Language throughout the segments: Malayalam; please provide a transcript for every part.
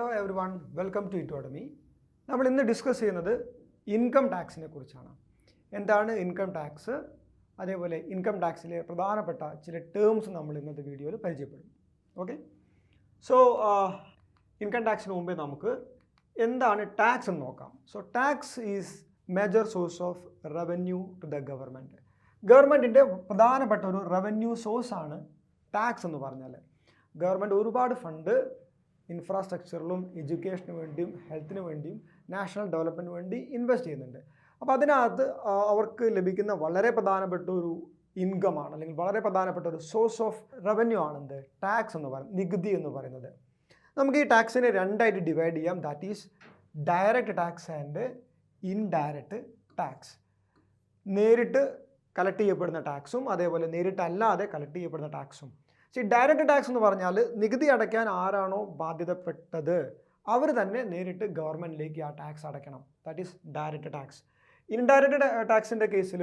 Hello everyone, welcome to Indodemy. നമ്മൾ ഇന്ന് ഡിസ്കസ് ചെയ്യുന്നത് ഇൻകം ടാക്സിനെ കുറിച്ചാണ്. എന്താണ് ഇൻകം ടാക്സ്, അതേപോലെ ഇൻകം ടാക്സിലെ പ്രധാനപ്പെട്ട ചില ടേംസ് നമ്മൾ ഇന്നത്തെ വീഡിയോയിൽ പരിചയപ്പെടും. ഓക്കെ, സോ ഇൻകം ടാക്സിന് മുമ്പേ നമുക്ക് എന്താണ് ടാക്സ് എന്ന് നോക്കാം. So tax is major source of revenue to the government. ഗവൺമെൻറ്റിൻ്റെ പ്രധാനപ്പെട്ട ഒരു റവന്യൂ സോഴ്സാണ് ടാക്സ് എന്ന് പറഞ്ഞാൽ. ഗവൺമെൻറ് ഒരുപാട് ഫണ്ട് ഇൻഫ്രാസ്ട്രക്ചറിലും എഡ്യൂക്കേഷന് വേണ്ടിയും ഹെൽത്തിന് വേണ്ടിയും നാഷണൽ ഡെവലപ്മെൻറ്റിന് വേണ്ടി ഇൻവെസ്റ്റ് ചെയ്യുന്നുണ്ട്. അപ്പോൾ അതിനകത്ത് അവർക്ക് ലഭിക്കുന്ന വളരെ പ്രധാനപ്പെട്ട ഒരു ഇൻകമാണ്, അല്ലെങ്കിൽ വളരെ പ്രധാനപ്പെട്ട ഒരു സോഴ്സ് ഓഫ് റവന്യൂ ആണെന്ത് ടാക്സ് എന്ന് പറയുന്നത്, നികുതി എന്ന് പറയുന്നത്. നമുക്ക് ഈ ടാക്സിനെ രണ്ടായിട്ട് ഡിവൈഡ് ചെയ്യാം. That is direct tax and indirect tax. നേരിട്ട് കളക്ട് ചെയ്യപ്പെടുന്ന ടാക്സും അതേപോലെ നേരിട്ടല്ലാതെ കളക്ട് ചെയ്യപ്പെടുന്ന ടാക്സും. ഡയറക്റ്റ് ടാക്സ് എന്ന് പറഞ്ഞാൽ നികുതി അടയ്ക്കാൻ ആരാണോ ബാധ്യതപ്പെട്ടത് അവർ തന്നെ നേരിട്ട് ഗവൺമെൻറ്റിലേക്ക് ആ ടാക്സ് അടയ്ക്കണം. That is direct tax. Indirect ടാക്സിൻ്റെ കേസിൽ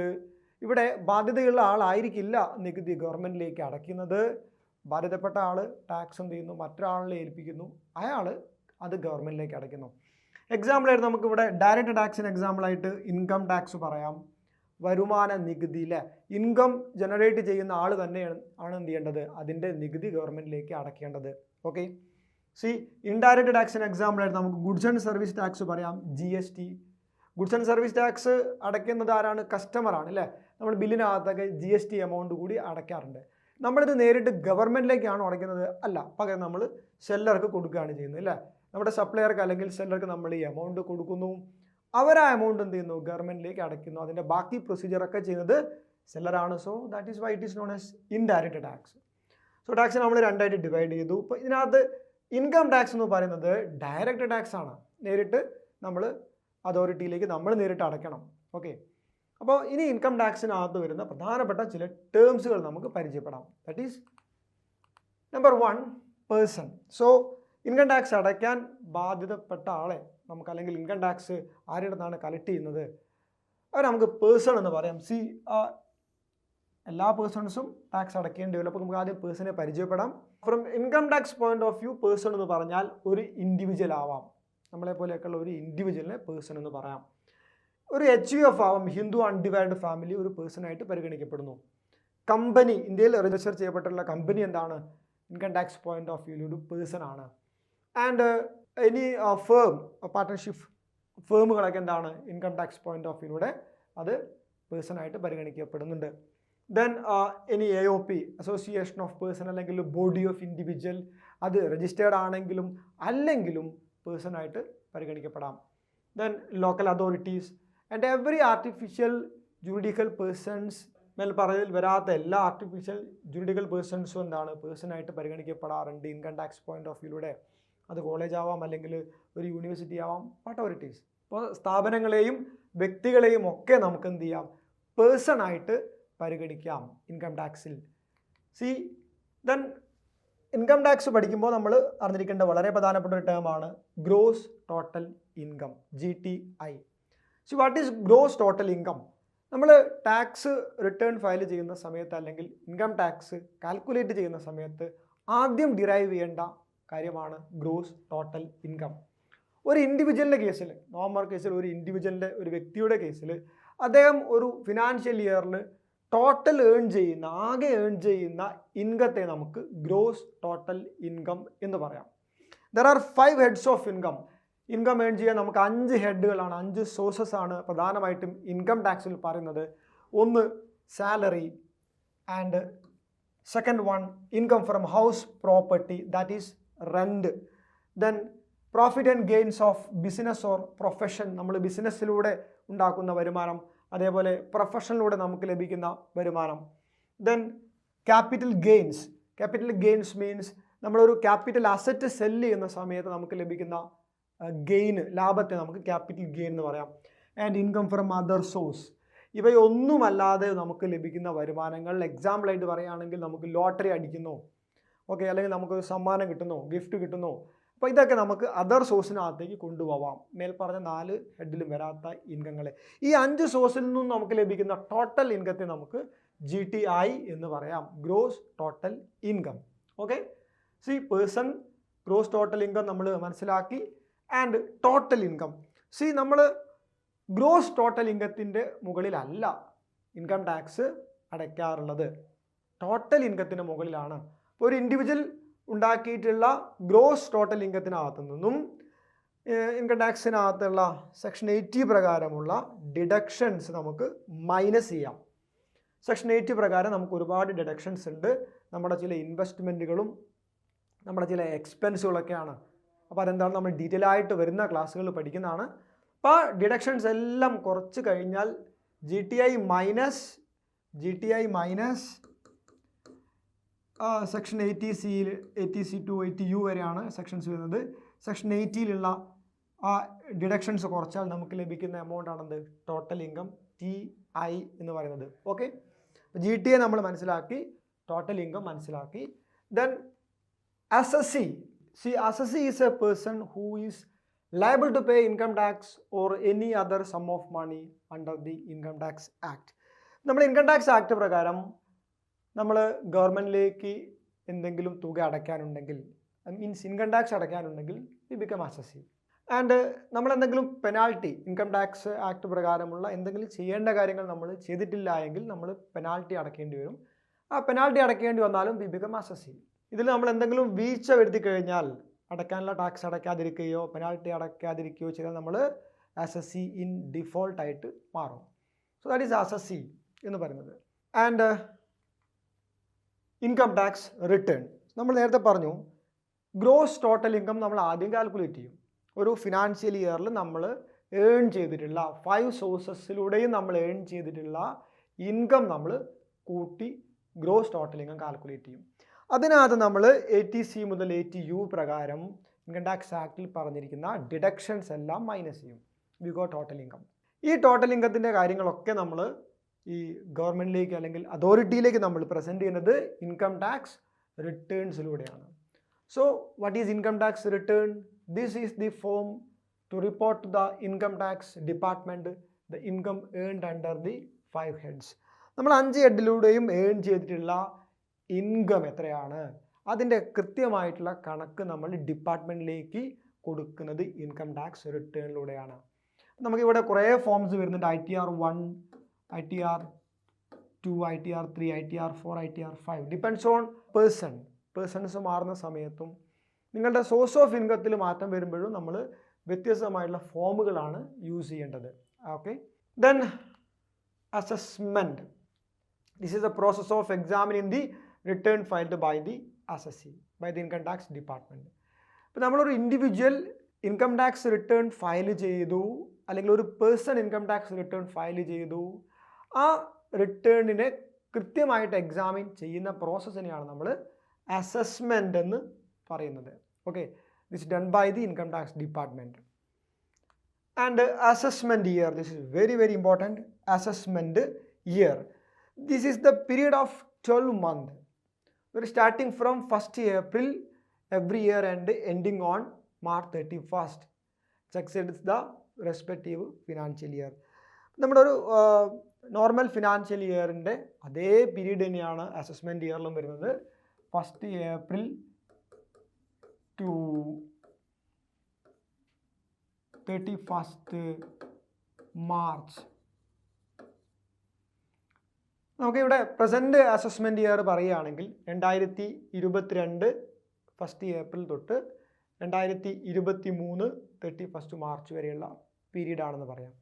ഇവിടെ ബാധ്യതയുള്ള ആളായിരിക്കില്ല നികുതി ഗവൺമെൻറ്റിലേക്ക് അടയ്ക്കുന്നത്. ബാധ്യതപ്പെട്ട ആൾ ടാക്സ് എന്ത് ചെയ്യുന്നു, മറ്റൊരാളിനെ ഏൽപ്പിക്കുന്നു, അയാൾ അത് ഗവൺമെൻറ്റിലേക്ക് അടയ്ക്കുന്നു. എക്സാമ്പിളായിട്ട് നമുക്കിവിടെ ഡയറക്റ്റ് ടാക്സിന് എക്സാമ്പിളായിട്ട് ഇൻകം ടാക്സ് പറയാം, വരുമാന നികുതി. ഇൻകം ജനറേറ്റ് ചെയ്യുന്ന ആൾ തന്നെയാണ് എന്ത് ചെയ്യേണ്ടത്, അതിൻ്റെ നികുതി ഗവൺമെൻറ്റിലേക്ക് അടയ്ക്കേണ്ടത്. ഓക്കെ, ഇൻഡയറക്റ്റ് ടാക്സിന് എക്സാമ്പിളായിട്ട് നമുക്ക് ഗുഡ്സ് ആൻഡ് സർവീസ് ടാക്സ് പറയാം, GST. Goods and service tax അടയ്ക്കുന്നത് ആരാണ്, കസ്റ്റമറാണ് അല്ലേ. നമ്മൾ ബില്ലിനകത്തൊക്കെ GST എമൗണ്ട് കൂടി അടയ്ക്കാറുണ്ട്. നമ്മളിത് നേരിട്ട് ഗവൺമെൻറ്റിലേക്കാണോ അടയ്ക്കുന്നത്? അല്ല, പകരം നമ്മൾ സെല്ലർക്ക് കൊടുക്കുകയാണ് ചെയ്യുന്നത് അല്ലേ. നമ്മുടെ സപ്ലയർക്ക് അല്ലെങ്കിൽ സെല്ലർക്ക് നമ്മൾ ഈ എമൗണ്ട് കൊടുക്കുന്നു, അവർ ആ എമൗണ്ട് എന്ത് ചെയ്യുന്നു, ഗവൺമെൻറ്റിലേക്ക് അടയ്ക്കുന്നു. അതിൻ്റെ ബാക്കി പ്രൊസീജിയറൊക്കെ ചെയ്യുന്നത് സെല്ലറാണ്. So that is why it is known as indirect tax. So tax നമ്മൾ രണ്ടായിട്ട് ഡിവൈഡ് ചെയ്തു. ഇപ്പോൾ ഇതിനകത്ത് ഇൻകം ടാക്സ് എന്ന് പറയുന്നത് ഡയറക്റ്റ് ടാക്സ് ആണ്, നേരിട്ട് നമ്മൾ അതോറിറ്റിയിലേക്ക് നമ്മൾ നേരിട്ട് അടയ്ക്കണം. ഓക്കെ, അപ്പോൾ ഇനി ഇൻകം ടാക്സിനകത്ത് വരുന്ന പ്രധാനപ്പെട്ട ചില ടേംസുകൾ നമുക്ക് പരിചയപ്പെടാം. That is number 1, person. So income tax അടയ്ക്കാൻ ബാധ്യതപ്പെട്ട ആളെ നമുക്ക്, അല്ലെങ്കിൽ ഇൻകം ടാക്സ് ആരുടെ നിന്നാണ് കളക്ട് ചെയ്യുന്നത്, അവർ നമുക്ക് പേഴ്സൺ എന്ന് പറയാം. എല്ലാ പേഴ്സൺസും ടാക്സ് അടയ്ക്കേണ്ടി വരും. അപ്പോൾ നമുക്ക് ആദ്യം പേഴ്സണെ പരിചയപ്പെടാം. From income tax point of view, person എന്ന് പറഞ്ഞാൽ ഒരു ഇൻഡിവിജ്വൽ ആവാം. നമ്മളെ പോലെയൊക്കെയുള്ള ഒരു ഇൻഡിവിജ്വലിനെ പേഴ്സൺ എന്ന് പറയാം. ഒരു HUF ആവാം, ഹിന്ദു അൺഡിവൈഡഡ് ഫാമിലി, ഒരു പേഴ്സണായിട്ട് പരിഗണിക്കപ്പെടുന്നു. കമ്പനി, ഇന്ത്യയിൽ രജിസ്റ്റർ ചെയ്യപ്പെട്ടുള്ള കമ്പനി എന്താണ്, income tax point of view ഒരു പേഴ്സൺ ആണ്. ആൻഡ് ഇനി ഫേം, പാർട്ട്ണർഷിപ്പ് ഫേമുകളൊക്കെ എന്താണ്, ഇൻകം ടാക്സ് പോയിന്റ് ഓഫ് വ്യൂയിലൂടെ അത് പേഴ്സണായിട്ട് പരിഗണിക്കപ്പെടുന്നുണ്ട്. ദെൻ ഇനി AOP, അസോസിയേഷൻ ഓഫ് പേഴ്സൺ, അല്ലെങ്കിൽ ബോഡി ഓഫ് ഇൻഡിവിജ്വൽ, അത് രജിസ്റ്റേർഡ് ആണെങ്കിലും അല്ലെങ്കിലും പേഴ്സണായിട്ട് പരിഗണിക്കപ്പെടാം. Then local authorities and every artificial juridical persons, മേൽ പറഞ്ഞതിൽ വരാത്ത എല്ലാ ആർട്ടിഫിഷ്യൽ ജുറിഡിക്കൽ പേഴ്സൺസും എന്താണ്, പേഴ്സണായിട്ട് പരിഗണിക്കപ്പെടാറുണ്ട് ഇൻകം ടാക്സ് പോയിന്റ് ഓഫ് വ്യൂയിലൂടെ. അത് കോളേജ് ആവാം, അല്ലെങ്കിൽ ഒരു യൂണിവേഴ്സിറ്റി ആവാം, വാട്ട് എവർ ഇറ്റ് ഈസ്. അപ്പോൾ സ്ഥാപനങ്ങളെയും വ്യക്തികളെയും ഒക്കെ നമുക്ക് എന്ത് ചെയ്യാം, പേഴ്സണായിട്ട് പരിഗണിക്കാം ഇൻകം ടാക്സിൽ. ദെൻ ഇൻകം ടാക്സ് പഠിക്കുമ്പോൾ നമ്മൾ അറിഞ്ഞിരിക്കേണ്ട വളരെ പ്രധാനപ്പെട്ട ഒരു ടേമാണ് gross total income, GTI. What is gross total income? നമ്മൾ ടാക്സ് റിട്ടേൺ ഫയൽ ചെയ്യുന്ന സമയത്ത്, അല്ലെങ്കിൽ ഇൻകം ടാക്സ് കാൽക്കുലേറ്റ് ചെയ്യുന്ന സമയത്ത് ആദ്യം ഡിറൈവ് ചെയ്യേണ്ട കാര്യമാണ് ഗ്രോസ് ടോട്ടൽ ഇൻകം. ഒരു ഇൻഡിവിജ്വലിൻ്റെ കേസിൽ, നോർമൽ കേസിൽ, ഒരു ഇൻഡിവിജ്വലിൻ്റെ, ഒരു വ്യക്തിയുടെ കേസിൽ അദ്ദേഹം ഒരു ഫിനാൻഷ്യൽ ഇയറിൽ ടോട്ടൽ ആകെ ഏൺ ചെയ്യുന്ന ഇൻകത്തെ നമുക്ക് ഗ്രോസ് ടോട്ടൽ ഇൻകം എന്ന് പറയാം. There are 5 heads of income. Income earn ചെയ്യാൻ നമുക്ക് 5 ഹെഡുകളാണ്, 5 സോഴ്സസ് ആണ് പ്രധാനമായിട്ടും ഇൻകം ടാക്സിൽ പറയുന്നത്. ഒന്ന് salary, and second one income from house property, that is rent. Then profit and gains of business or profession, നമ്മൾ ബിസിനസ്സിലൂടെ ഉണ്ടാക്കുന്ന വരുമാനം, അതേപോലെ പ്രൊഫഷനിലൂടെ നമുക്ക് ലഭിക്കുന്ന വരുമാനം. Then capital gains. Capital gains means നമ്മളൊരു ക്യാപിറ്റൽ അസറ്റ് സെല്ല് ചെയ്യുന്ന സമയത്ത് നമുക്ക് ലഭിക്കുന്ന ഗെയിന്, ലാഭത്തെ നമുക്ക് ക്യാപിറ്റൽ ഗെയിൻ എന്ന് പറയാം. And income from other source, ഇവയൊന്നുമല്ലാതെ നമുക്ക് ലഭിക്കുന്ന വരുമാനങ്ങൾ. എക്സാമ്പിളായിട്ട് പറയുകയാണെങ്കിൽ നമുക്ക് ലോട്ടറി അടിക്കുന്നു, ഓക്കെ, അല്ലെങ്കിൽ നമുക്കൊരു സമ്മാനം കിട്ടുന്നു, ഗിഫ്റ്റ് കിട്ടുന്നു. അപ്പോൾ ഇതൊക്കെ നമുക്ക് അതർ സോഴ്സിനകത്തേക്ക് കൊണ്ടുപോകാം. മേൽ പറഞ്ഞ 4 ഹെഡിലും വരാത്ത ഇൻകങ്ങളെ. ഈ 5 സോഴ്സിൽ നിന്നും നമുക്ക് ലഭിക്കുന്ന ടോട്ടൽ ഇൻകത്തെ നമുക്ക് GTI എന്ന് പറയാം, gross total income. Okay, person, gross total income നമ്മൾ മനസ്സിലാക്കി. ആൻഡ് ടോട്ടൽ ഇൻകം, നമ്മൾ ഗ്രോസ് ടോട്ടൽ ഇൻകത്തിൻ്റെ മുകളിലല്ല ഇൻകം ടാക്സ് അടയ്ക്കാറുള്ളത്, ടോട്ടൽ ഇൻകത്തിന് മുകളിലാണ്. ഒരു ഇൻഡിവിജ്വൽ ഉണ്ടാക്കിയിട്ടുള്ള ഗ്രോസ് ടോട്ടൽ ഇൻകത്തിനകത്തു നിന്നും ഇൻകം ടാക്സിനകത്തുള്ള സെക്ഷൻ 80 പ്രകാരമുള്ള ഡിഡക്ഷൻസ് നമുക്ക് മൈനസ് ചെയ്യാം. സെക്ഷൻ 80 പ്രകാരം നമുക്ക് ഒരുപാട് ഡിഡക്ഷൻസ് ഉണ്ട്. നമ്മുടെ ചില ഇൻവെസ്റ്റ്മെൻറ്റുകളും നമ്മുടെ ചില എക്സ്പെൻസുകളൊക്കെയാണ്. അപ്പോൾ അതെന്താണ് നമ്മൾ ഡീറ്റെയിൽ ആയിട്ട് വരുന്ന ക്ലാസ്സുകളിൽ പഠിക്കുന്നതാണ്. അപ്പോൾ ഡിഡക്ഷൻസ് എല്ലാം കുറച്ച് കഴിഞ്ഞാൽ G T I minus section 80C 80C to 80U വരെയാണ് സെക്ഷൻസ് വരുന്നത്. സെക്ഷൻ 80യിലുള്ള ആ ഡിഡക്ഷൻസ് കുറച്ചാൽ നമുക്ക് ലഭിക്കുന്ന എമൗണ്ട് ആണെന്ത്, ടോട്ടൽ ഇൻകം TI എന്ന് പറയുന്നത്. ഓക്കെ, GTI നമ്മൾ മനസ്സിലാക്കി, ടോട്ടൽ ഇൻകം മനസ്സിലാക്കി. Then assessee. Assessee is a person who is liable to pay income tax or any other sum of money under the Income Tax Act. നമ്മൾ ഇൻകം ടാക്സ് ആക്ട് പ്രകാരം നമ്മൾ ഗവൺമെൻറ്റിലേക്ക് എന്തെങ്കിലും തുക അടയ്ക്കാനുണ്ടെങ്കിൽ, മീൻസ് ഇൻകം ടാക്സ് അടയ്ക്കാനുണ്ടെങ്കിൽ വി ബിക്കം assessee. ആൻഡ് നമ്മൾ എന്തെങ്കിലും പെനാൽറ്റി, ഇൻകം ടാക്സ് ആക്ട് പ്രകാരമുള്ള എന്തെങ്കിലും ചെയ്യേണ്ട കാര്യങ്ങൾ നമ്മൾ ചെയ്തിട്ടില്ല എങ്കിൽ നമ്മൾ പെനാൽറ്റി അടയ്ക്കേണ്ടി വരും. ആ പെനാൽറ്റി അടയ്ക്കേണ്ടി വന്നാലും വി ബിക്കം assessee. ഇതിൽ നമ്മൾ എന്തെങ്കിലും വീഴ്ച വരുത്തി കഴിഞ്ഞാൽ, അടയ്ക്കാനുള്ള ടാക്സ് അടയ്ക്കാതിരിക്കുകയോ പെനാൽറ്റി അടയ്ക്കാതിരിക്കുകയോ ചെയ്താൽ നമ്മൾ assessee ഇൻ ഡിഫോൾട്ട് ആയിട്ട് മാറും. സോ ദാറ്റ് ഈസ് assessee എന്ന് പറയുന്നത്. ആൻഡ് ഇൻകം ടാക്സ് റിട്ടേൺ, നമ്മൾ നേരത്തെ പറഞ്ഞു ഗ്രോസ് ടോട്ടൽ ഇൻകം നമ്മൾ ആദ്യം കാൽക്കുലേറ്റ് ചെയ്യും. ഒരു ഫിനാൻഷ്യൽ ഇയറിൽ നമ്മൾ ഏൺ ചെയ്തിട്ടുള്ള 5 സോഴ്സസിലൂടെയും നമ്മൾ ഏൺ ചെയ്തിട്ടുള്ള ഇൻകം നമ്മൾ കൂട്ടി ഗ്രോസ് ടോട്ടൽ ഇൻകം കാൽക്കുലേറ്റ് ചെയ്യും. അതിനകത്ത് നമ്മൾ 80C മുതൽ 80U പ്രകാരം ഇൻകം ടാക്സ് ആക്ടിൽ പറഞ്ഞിരിക്കുന്ന ഡിഡക്ഷൻസ് എല്ലാം മൈനസ് ചെയ്യും. We go total income. ഈ ടോട്ടൽ ഇൻകത്തിൻ്റെ കാര്യങ്ങളൊക്കെ നമ്മൾ ഈ ഗവൺമെൻറ്റിലേക്ക് അല്ലെങ്കിൽ അതോറിറ്റിയിലേക്ക് നമ്മൾ പ്രസൻറ്റ് ചെയ്യുന്നത് ഇൻകം ടാക്സ് റിട്ടേൺസിലൂടെയാണ്. So what is income tax return? This is the form to report to the income tax department the income earned under the 5 heads. നമ്മൾ 5 ഹെഡിലൂടെയും ഏൺ ചെയ്തിട്ടുള്ള ഇൻകം എത്രയാണ്, അതിൻ്റെ കൃത്യമായിട്ടുള്ള കണക്ക് നമ്മൾ ഡിപ്പാർട്ട്മെൻറ്റിലേക്ക് കൊടുക്കുന്നത് ഇൻകം ടാക്സ് റിട്ടേണിലൂടെയാണ്. നമുക്കിവിടെ കുറേ ഫോംസ് വരുന്നുണ്ട്. ITR 1, ITR 2, ITR 3, ITR 4, ITR 5. Depends on persons മാറുന്ന സമയത്തും നിങ്ങളുടെ സോഴ്സ് ഓഫ് ഇൻകത്തിൽ മാറ്റം വരുമ്പോഴും നമ്മൾ വ്യത്യസ്തമായിട്ടുള്ള ഫോമുകളാണ് യൂസ് ചെയ്യേണ്ടത്. Okay, then assessment. This is the process of examining the return filed by the assessee, by the income tax department. ഇപ്പോൾ നമ്മളൊരു individual income tax return file ചെയ്തു, അല്ലെങ്കിൽ ഒരു person income tax return file ചെയ്തു, ആ റിട്ടേണിനെ കൃത്യമായിട്ട് എക്സാമിൻ ചെയ്യുന്ന പ്രോസസ്സിനെയാണ് നമ്മൾ അസസ്മെൻ്റ് എന്ന് പറയുന്നത്. Okay, this done by the income tax department. And assessment year, this is very very important. Assessment year, this is the period of 12 months. we're starting from 1st April every year and ending on March 31st. Succeeds the respective financial year. നമ്മുടെ ഒരു നോർമൽ ഫിനാൻഷ്യൽ ഇയറിൻ്റെ അതേ പീരീഡ് തന്നെയാണ് അസസ്മെൻറ്റ് ഇയറിലും വരുന്നത്. 1st April to 31st March. നമുക്കിവിടെ പ്രസൻറ്റ് അസസ്മെൻറ്റ് ഇയർ പറയുകയാണെങ്കിൽ 2022 1st April തൊട്ട് 2023 31st March വരെയുള്ള പീരീഡ് ആണെന്ന് പറയാം.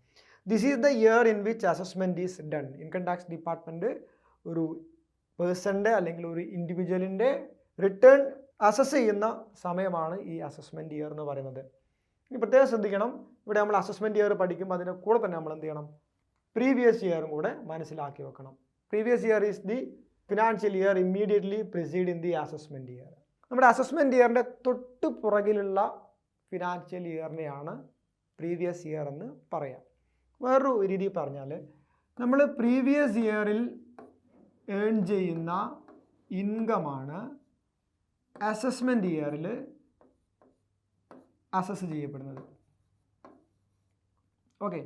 This is the year in which assessment is done. Income tax department ഒരു പേഴ്സൻ്റെ അല്ലെങ്കിൽ ഒരു ഇൻഡിവിജ്വലിൻ്റെ റിട്ടേൺ അസസ് ചെയ്യുന്ന സമയമാണ് ഈ അസസ്മെൻറ്റ് ഇയർ എന്ന് പറയുന്നത്. ഇനി പ്രത്യേകം ശ്രദ്ധിക്കണം, ഇവിടെ നമ്മൾ അസസ്മെൻറ്റ് ഇയർ പഠിക്കുമ്പോൾ അതിൻ്റെ കൂടെ തന്നെ നമ്മൾ എന്ത് ചെയ്യണം, പ്രീവിയസ് ഇയറും കൂടെ മനസ്സിലാക്കി വെക്കണം. Previous year is the financial year immediately preceding the assessment year. നമ്മുടെ അസസ്മെൻറ്റ് ഇയറിൻ്റെ തൊട്ട് പുറകിലുള്ള ഫിനാൻഷ്യൽ ഇയറിനെയാണ് പ്രീവിയസ് ഇയർ എന്ന് പറയാം. വേറൊരു രീതി പറഞ്ഞാൽ, നമ്മൾ പ്രീവിയസ് ഇയറിൽ ഏൺ ചെയ്യുന്ന ഇൻകമാണ് അസസ്മെൻറ്റ് ഇയറിൽ അസസ് ചെയ്യപ്പെടുന്നത്. ഓക്കെ,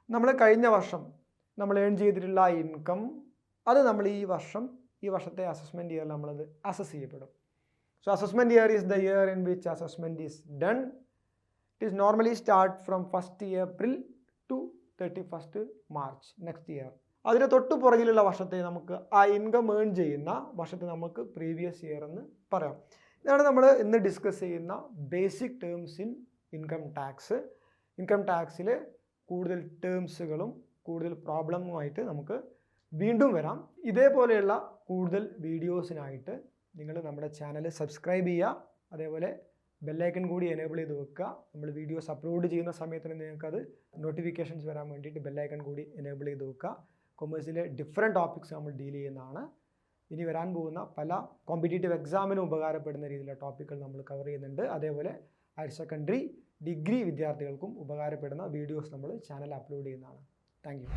നമ്മൾ കഴിഞ്ഞ വർഷം നമ്മൾ ഏൺ ചെയ്തിട്ടുള്ള ഇൻകം അത് നമ്മൾ ഈ വർഷത്തെ അസസ്മെൻറ്റ് ഇയറിൽ നമ്മളത് അസസ് ചെയ്യപ്പെടും. So assessment year is the year in which assessment is done. It is normally start from 1st April to 31st March next year. അതിന് തൊട്ട് പുറകിലുള്ള വർഷത്തെ നമുക്ക് ആ ഇൻകം ഏൺ ചെയ്യുന്ന വർഷത്തെ നമുക്ക് പ്രീവിയസ് ഇയർ എന്ന് പറയാം. ഇതാണ് നമ്മൾ ഇന്ന് ഡിസ്കസ് ചെയ്യുന്ന basic terms in income tax. Income ടാക്സിൽ കൂടുതൽ ടേംസുകളും കൂടുതൽ പ്രോബ്ലമുമായിട്ട് നമുക്ക് വീണ്ടും വരാം. ഇതേപോലെയുള്ള കൂടുതൽ വീഡിയോസിനായിട്ട് നിങ്ങൾ നമ്മുടെ ചാനൽ സബ്സ്ക്രൈബ് ചെയ്യുക. അതേപോലെ ബെല്ലൈക്കൺ കൂടി എനേബിൾ ചെയ്ത് വെക്കുക. നമ്മൾ വീഡിയോസ് അപ്ലോഡ് ചെയ്യുന്ന സമയത്തിന് നിങ്ങൾക്കത് നോട്ടിഫിക്കേഷൻസ് വരാൻ വേണ്ടിയിട്ട് ബെല്ലൈക്കൺ കൂടി എനേബിൾ ചെയ്ത് വെക്കുക. കൊമേഴ്സിലെ ഡിഫറെൻറ്റ് ടോപ്പിക്സ് നമ്മൾ ഡീൽ ചെയ്യുന്നതാണ്. ഇനി വരാൻ പോകുന്ന പല കോമ്പറ്റേറ്റീവ് എക്സാമിനും ഉപകാരപ്പെടുന്ന രീതിയിലുള്ള ടോപ്പിക്കുകൾ നമ്മൾ കവർ ചെയ്യുന്നുണ്ട്. അതേപോലെ ഹയർ സെക്കൻഡറി, ഡിഗ്രി വിദ്യാർത്ഥികൾക്കും ഉപകാരപ്പെടുന്ന വീഡിയോസ് നമ്മൾ ചാനൽ അപ്ലോഡ് ചെയ്യുന്നതാണ്. Thank you.